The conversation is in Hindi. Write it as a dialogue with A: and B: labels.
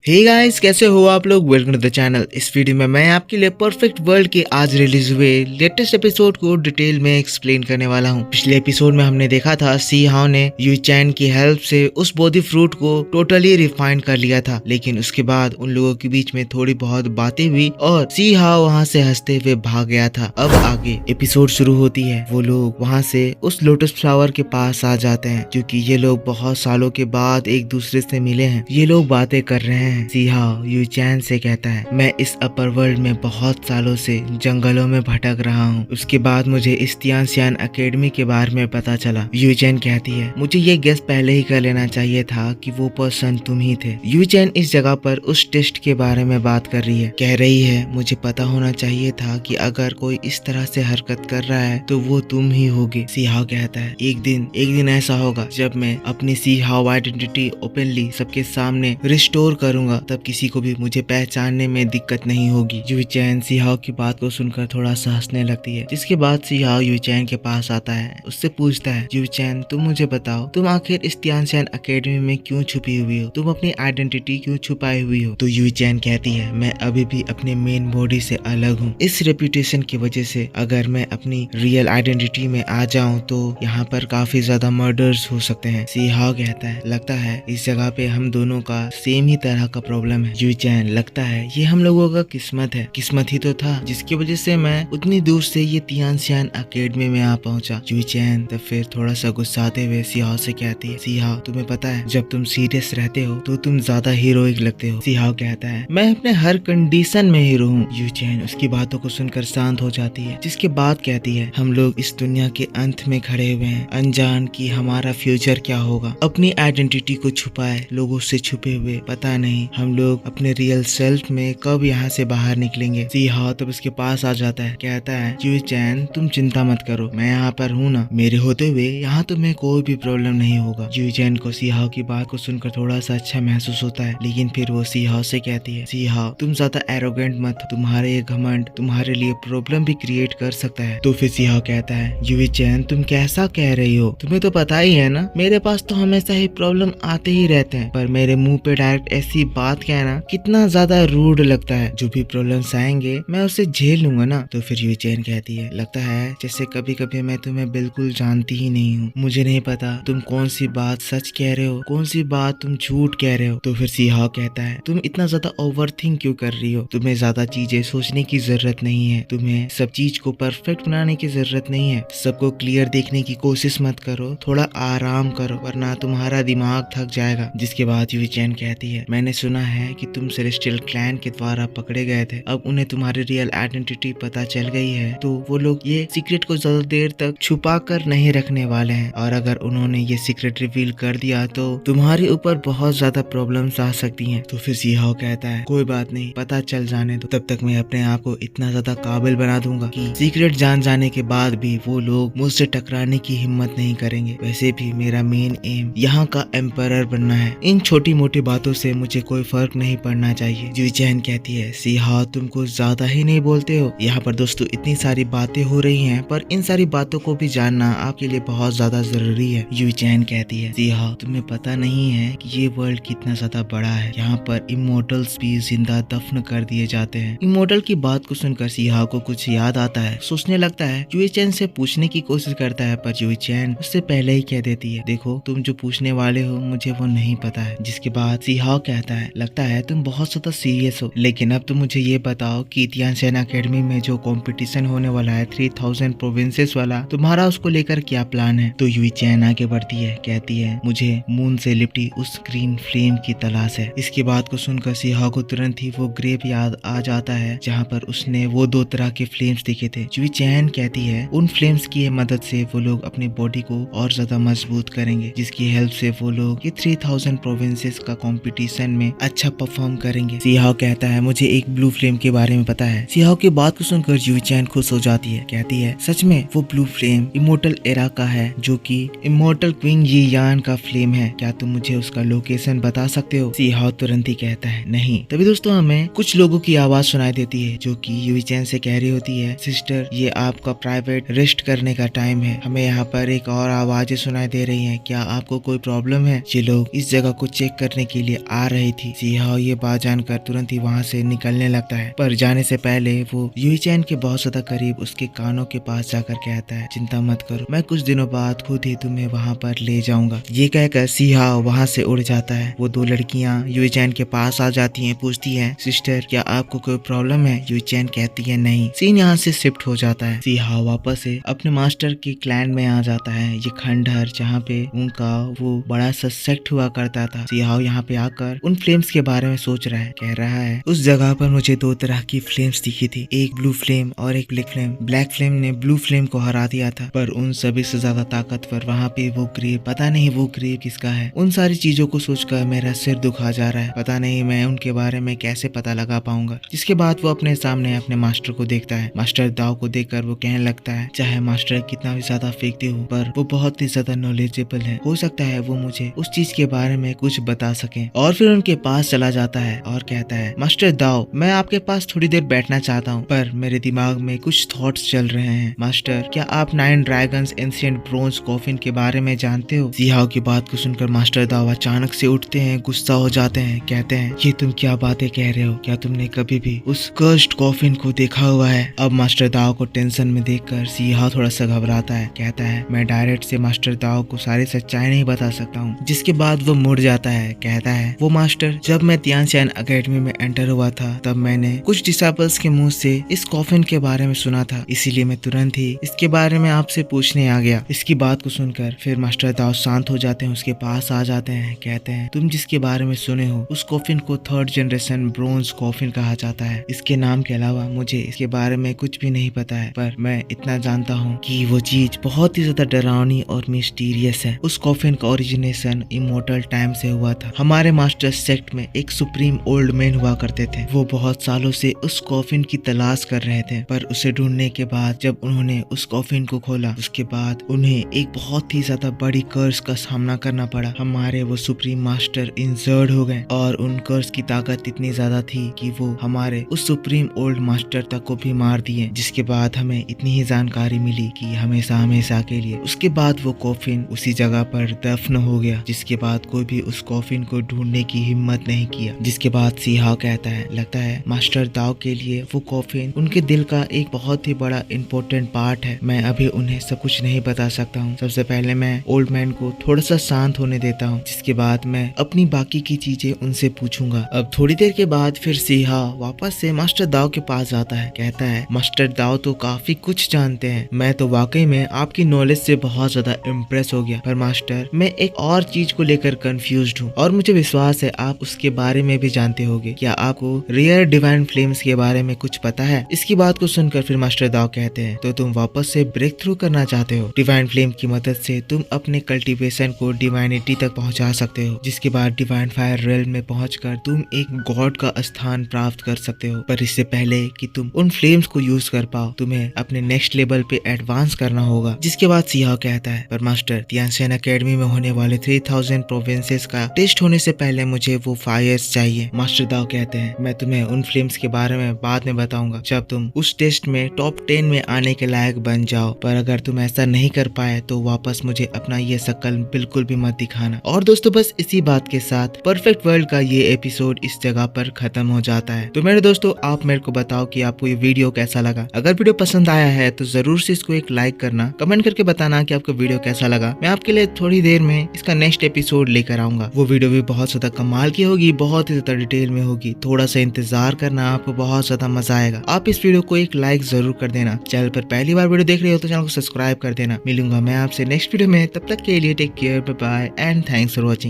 A: हे गाइस, कैसे हो आप लोग। Welcome to the channel. इस वीडियो में मैं आपके लिए परफेक्ट वर्ल्ड के आज रिलीज हुए लेटेस्ट एपिसोड को डिटेल में एक्सप्लेन करने वाला हूं। पिछले एपिसोड में हमने देखा था सी हाउ ने यू चैन की हेल्प से उस बोधी फ्रूट को टोटली रिफाइन कर लिया था, लेकिन उसके बाद उन लोगों के बीच में थोड़ी बहुत बातें हुई और सी हाउ वहाँ से हंसते हुए भाग गया था। अब आगे एपिसोड शुरू होती है। वो लोग वहाँ से उस लोटस फ्लावर के पास आ जाते हैं, क्योंकि ये लोग बहुत सालों के बाद एक दूसरे से मिले हैं। ये लोग बातें कर रहे हैं। सी हाउ यू चैन से कहता है, मैं इस अपर वर्ल्ड में बहुत सालों से जंगलों में भटक रहा हूँ। उसके बाद मुझे इस तियानसियान एकेडमी के बारे में पता चला। यू चैन कहती है, मुझे ये गेस पहले ही कर लेना चाहिए था कि वो पर्सन तुम ही थे। यू चैन इस जगह पर उस टेस्ट के बारे में बात कर रही है। कह रही है, मुझे पता होना चाहिए था कि अगर कोई इस तरह से हरकत कर रहा है तो वो तुम ही होगे। सी हाउ कहता है, एक दिन ऐसा होगा जब मैं अपनी सी हाउ आइडेंटिटी ओपनली सबके सामने रिस्टोर करूंगा, तब किसी को भी मुझे पहचानने में दिक्कत नहीं होगी। यू चैन सी हाउ की बात को सुनकर थोड़ा सा हंसने लगती है, जिसके बाद सी हाउ यू चैन के पास आता है। उससे पूछता है, यू चैन तुम मुझे बताओ, तुम आखिर इस तियानसियान एकेडमी में क्यों छुपी हुई हो? तुम अपनी आइडेंटिटी क्यों छुपाई हुई हो? तो यू चैन कहती है, मैं अभी भी अपने मेन बॉडी से अलग हूँ। इस रेपुटेशन की वजह से अगर मैं अपनी रियल आइडेंटिटी में आ जाऊँ तो यहाँ पर काफी ज्यादा मर्डर्स हो सकते हैं। सी हाउ कहता है, लगता है इस जगह पे हम दोनों का सेम ही तरह का प्रॉब्लम है। यू चैन, लगता है ये हम लोगों का किस्मत है। किस्मत ही तो था जिसकी वजह से मैं उतनी दूर से ये तियानसियान एकेडमी में आ पहुंचा। यू चैन तब फिर थोड़ा सा गुस्साते हुए सी हाउ से कहती है, सी हाउ तुम्हें पता है जब तुम सीरियस रहते हो तो तुम ज्यादा हीरोइक लगते हो। सी हाउ कहता है, मैं अपने हर कंडीशन में हीरो हूँ। यू चैन उसकी बातों को सुनकर शांत हो जाती है, जिसके बाद कहती है, हम लोग इस दुनिया के अंत में खड़े हुए हैं, अनजान कि हमारा फ्यूचर क्या होगा। अपनी आइडेंटिटी को छुपाए लोगों से छुपे हुए, पता नहीं हम लोग अपने रियल सेल्फ में कब यहाँ से बाहर निकलेंगे। सी हाउ तब उसके पास आ जाता है, कहता है, यू चैन तुम चिंता मत करो, मैं यहाँ पर हूँ ना। मेरे होते हुए यहाँ तुम्हें कोई भी प्रॉब्लम नहीं होगा। यू चैन को सी हाउ की बात को सुनकर थोड़ा सा अच्छा महसूस होता है, लेकिन फिर वो सी हाउ से कहती है, सी हाउ तुम ज्यादा एरोगेंट मत, तुम्हारे ये घमंड तुम्हारे लिए प्रॉब्लम भी क्रिएट कर सकता है। तो फिर सी हाउ कहता है, यू चैन तुम कैसा कह रही हो? तुम्हें तो पता ही है ना, मेरे पास तो हमेशा ही प्रॉब्लम आते ही रहते हैं, पर मेरे मुंह पे डायरेक्ट ऐसी बात कहना कितना ज्यादा रूड लगता है। जो भी प्रॉब्लम्स आएंगे मैं उसे झेल लूंगा ना। तो फिर यू चैन कहती है, लगता है जैसे कभी कभी मैं तुम्हें बिल्कुल जानती ही नहीं हूँ। मुझे नहीं पता तुम कौन सी बात सच कह रहे हो, कौन सी बात तुम झूठ कह रहे हो। तो फिर सी हाउ कहता है, तुम इतना ज्यादा ओवर थिंक क्यों कर रही हो? तुम्हें ज्यादा चीजें सोचने की जरूरत नहीं है, तुम्हें सब चीज को परफेक्ट बनाने की जरूरत नहीं है। सबको क्लियर देखने की कोशिश मत करो, थोड़ा आराम करो वरना तुम्हारा दिमाग थक जाएगा। जिसके बाद यू चैन कहती है, मैंने सुना है कि तुम सेलेस्टियल क्लैन के द्वारा पकड़े गए थे, अब उन्हें तुम्हारी रियल आइडेंटिटी पता चल गई है, तो वो लोग ये सीक्रेट को ज्यादा देर तक छुपा कर नहीं रखने वाले हैं, और अगर उन्होंने ये सीक्रेट रिवील कर दिया तो तुम्हारे ऊपर बहुत ज्यादा प्रॉब्लम्स आ सकती हैं। तो फिर सी हाउ कहता है, कोई बात नहीं, पता चल जाने दो, तब तक मैं अपने आप को इतना ज्यादा काबिल बना दूंगा कि सीक्रेट जान जाने के बाद भी वो लोग मुझसे टकराने की हिम्मत नहीं करेंगे। वैसे भी मेरा मेन एम यहाँ का एम्परर बनना है, इन छोटी मोटी बातों से मुझे कोई फर्क नहीं पड़ना चाहिए। यू चैन कहती है, सी हाउ तुम कुछ ज्यादा ही नहीं बोलते हो? यहाँ पर दोस्तों इतनी सारी बातें हो रही हैं, पर इन सारी बातों को भी जानना आपके लिए बहुत ज्यादा जरूरी है। यू चैन कहती है, सी हाउ तुम्हें पता नहीं है कि ये वर्ल्ड कितना ज्यादा बड़ा है, यहाँ पर इमोर्टल्स भी जिंदा दफन कर दिए जाते हैं। इमोर्टल की बात को सुनकर सी हाउ को कुछ याद आता है, सोचने लगता है। यू चैन से पूछने की कोशिश करता है, पर यू चैन उससे पहले ही कह देती है, देखो तुम जो पूछने वाले हो मुझे वो नहीं पता है। जिसके बाद सी हाउ कहता है, लगता है तुम बहुत ज्यादा सीरियस हो, लेकिन अब तुम मुझे ये बताओ कि तियानसियान एकेडमी में जो कंपटीशन होने वाला है 3000 प्रोविंसेस वाला, तुम्हारा उसको लेकर क्या प्लान है? तो यू चैन आगे बढ़ती है, कहती है, मुझे मून से लिपटी उस ग्रीन फ्लेम की तलाश है। इसकी बात को सुनकर सी हाउ को तुरंत ही वो ग्रेव याद आ जाता है जहाँ पर उसने वो दो तरह के फ्लेम्स देखे थे। यू चैन कहती है, उन फ्लेम्स की मदद से वो लोग अपनी बॉडी को और ज्यादा मजबूत करेंगे, जिसकी हेल्प से वो लोग ये 3000 प्रोविंसेस का कंपटीशन में अच्छा परफॉर्म करेंगे। सी हाउ कहता है, मुझे एक ब्लू फ्लेम के बारे में पता है। सी हाउ की बात को सुनकर यू चैन खुश हो जाती है, कहती है, सच में वो ब्लू फ्लेम इमोर्टल एरा का है, जो कि इमोर्टल क्वीन यी यान का फ्लेम है। क्या तुम मुझे उसका लोकेशन बता सकते हो? सी हाउ तुरंत ही कहता है, नहीं। तभी दोस्तों हमें कुछ लोगों की आवाज सुनाई देती है, जो कि यू चैन से कह रही होती है, सिस्टर ये आपका प्राइवेट रेस्ट करने का टाइम है। हमें यहाँ पर एक और आवाजें सुनाई दे रही हैं, क्या आपको कोई प्रॉब्लम है? ये लोग इस जगह को चेक करने के लिए आ रहे गई थी। सी हाओ ये बात जानकर तुरंत ही वहाँ से निकलने लगता है, पर जाने से पहले वो यूई चैन के बहुत ज्यादा करीब उसके कानों के पास जाकर कहता है, चिंता मत करो, मैं कुछ दिनों बाद खुद ही तुम्हें वहाँ पर ले जाऊंगा। ये कहकर सी हाओ वहाँ से उड़ जाता है। वो दो लड़कियाँ यूई चैन के पास आ जाती हैं, पूछती हैं, सिस्टर क्या आपको कोई प्रॉब्लम है? यूई चैन कहती है नहीं। सीन यहाँ से शिफ्ट हो जाता है। सी हाओ वापस से अपने मास्टर के क्लैन में आ जाता है, ये खंडहर जहाँ पे उनका वो बड़ा सा सेक्ट हुआ करता था। सी हाओ यहाँ पे आकर उन फ्लेम्स के बारे में सोच रहा है, कह रहा है उस जगह पर मुझे दो तरह की फ्लेम्स दिखी थी, एक ब्लू फ्लेम और एक ब्लैक फ्लेम। ब्लैक फ्लेम ने ब्लू फ्लेम को हरा दिया था, पर उन सभी से ज्यादा ताकतवर वहाँ पे वो ग्रेव, पता नहीं वो ग्रेव किसका है। उन सारी चीजों को सोचकर मेरा सिर दुखा जा रहा है, पता नहीं मैं उनके बारे में कैसे पता लगा पाऊंगा। जिसके बाद वो अपने सामने अपने मास्टर को देखता है। मास्टर दाओ को देखकर वो कहने लगता है, चाहे मास्टर कितना भी ज्यादा फेंकते हो, पर वो बहुत ही ज्यादा नॉलेजेबल है, हो सकता है वो मुझे उस चीज के बारे में कुछ बता सके। और फिर उनके पास चला जाता है और कहता है, मास्टर दाओ मैं आपके पास थोड़ी देर बैठना चाहता हूँ, पर मेरे दिमाग में कुछ थॉट्स चल रहे हैं। मास्टर क्या आप 9 ड्रैगन्स एंशिएंट ब्रोंज कॉफिन के बारे में जानते हो? सी हाओ की बात को सुनकर मास्टर दाओ अचानक से उठते हैं, गुस्सा हो जाते हैं, कहते हैं, ये तुम क्या बातें कह रहे हो? क्या तुमने कभी भी उस कर्स्ड कॉफिन को देखा हुआ है? अब मास्टर दाओ को टेंशन में देखकर सी हाओ थोड़ा सा घबराता है, कहता है, मैं डायरेक्ट से मास्टर दाओ को सारी सच्चाई नहीं बता सकता हूँ। जिसके बाद वो मुड़ जाता है, कहता है, वो मास्टर जब मैं तियानचैन एकेडमी में एंटर हुआ था तब मैंने कुछ डिसाइपल्स के मुंह से इस कॉफिन के बारे में सुना था, इसीलिए मैं तुरंत ही इसके बारे में आपसे पूछने आ गया। इसकी बात को सुनकर फिर मास्टर दाओ शांत हो जाते हैं, उसके पास आ जाते हैं, कहते हैं, तुम जिसके बारे में सुने हो उस कॉफिन को 3rd जनरेशन ब्रोंज कॉफिन कहा जाता है। इसके नाम के अलावा मुझे इसके बारे में कुछ भी नहीं पता है, पर मैं इतना जानता हूँ कि वो चीज बहुत ही ज्यादा डरावनी और मिस्टीरियस है। उस कॉफिन का ओरिजिनेशन इमोर्टल टाइम से हुआ था। हमारे मास्टर सेक्ट में एक सुप्रीम ओल्ड मैन हुआ करते थे, वो बहुत सालों से उस कॉफिन की तलाश कर रहे थे, पर उसे ढूंढने के बाद जब उन्होंने उस कॉफिन को खोला उसके बाद उन्हें एक बहुत ही ज्यादा बड़ी कर्स का सामना करना पड़ा। हमारे वो सुप्रीम मास्टर इंजर्ड हो गए और उन कर्स की ताकत इतनी ज्यादा थी कि वो हमारे उस सुप्रीम ओल्ड मास्टर तक को भी मार दिए। जिसके बाद हमें इतनी ही जानकारी मिली कि हमेशा हमेशा के लिए उसके बाद वो कॉफिन उसी जगह पर दफन हो गया। जिसके बाद कोई भी उस कॉफिन को ढूंढने की हिम्मत नहीं किया। जिसके बाद सी हाओ कहता है, लगता है मास्टर दाओ के लिए वो कॉफिन उनके दिल का एक बहुत ही बड़ा इम्पोर्टेंट पार्ट है। मैं अभी उन्हें सब कुछ नहीं बता सकता हूँ। सबसे पहले मैं ओल्ड मैन को थोड़ा सा शांत होने देता हूँ, जिसके बाद मैं अपनी बाकी की चीजें उनसे पूछूंगा। अब थोड़ी देर के बाद फिर सी हाओ वापस से मास्टर दाओ के पास जाता है, कहता है, मास्टर दाओ तो काफी कुछ जानते हैं, मैं तो वाकई में आपकी नॉलेज से बहुत ज्यादा इम्प्रेस हो गया, पर मास्टर मैं एक और चीज को लेकर कंफ्यूज्ड हूँ और मुझे विश्वास है आप उसके बारे में भी जानते होंगे। क्या आपको रेयर डिवाइन फ्लेम्स के बारे में कुछ पता है? इसकी बात को सुनकर फिर मास्टर दाओ कहते हैं, तो तुम वापस से ब्रेक थ्रू करना चाहते हो? डिवाइन फ्लेम की मदद से तुम अपने कल्टीवेशन को डिवाइनिटी तक पहुंचा सकते हो, जिसके बाद डिवाइन फायर रेल्म में पहुंचकर तुम एक गॉड का स्थान प्राप्त कर सकते हो। पर इससे पहले कि तुम उन फ्लेम्स को यूज कर पाओ तुम्हें अपने नेक्स्ट लेवल पे एडवांस करना होगा। जिसके बाद सी हाओ कहता है, पर मास्टर तियानचैन एकेडमी में होने वाले 3000 प्रोविंसेस का टेस्ट होने से पहले मुझे वो फायर्स चाहिए। मास्टर दाओ कहते हैं, मैं तुम्हें उन फ्लेम्स के बारे में बाद में बताऊंगा जब तुम उस टेस्ट में टॉप 10 में आने के लायक बन जाओ, पर अगर तुम ऐसा नहीं कर पाए तो वापस मुझे अपना ये शक्ल बिल्कुल भी मत दिखाना। और दोस्तों बस इसी बात के साथ परफेक्ट वर्ल्ड का ये एपिसोड इस जगह पर खत्म हो जाता है। तो मेरे दोस्तों आप मेरे को बताओ कि आपको ये वीडियो कैसा लगा। अगर वीडियो पसंद आया है तो जरूर से इसको एक लाइक करना, कमेंट करके बताना कि आपको वीडियो कैसा लगा। मैं आपके लिए थोड़ी देर में इसका नेक्स्ट एपिसोड लेकर आऊंगा। वो वीडियो भी बहुत ज्यादा कमाल की होगी, बहुत ही ज्यादा डिटेल में होगी। थोड़ा सा इंतजार करना, आपको बहुत ज्यादा मजा आएगा। आप इस वीडियो को एक लाइक जरूर कर देना। चैनल पर पहली बार वीडियो देख रहे हो तो चैनल को सब्सक्राइब कर देना। मिलूंगा मैं आपसे नेक्स्ट वीडियो में, तब तक के लिए take care, bye bye and thanks for watching.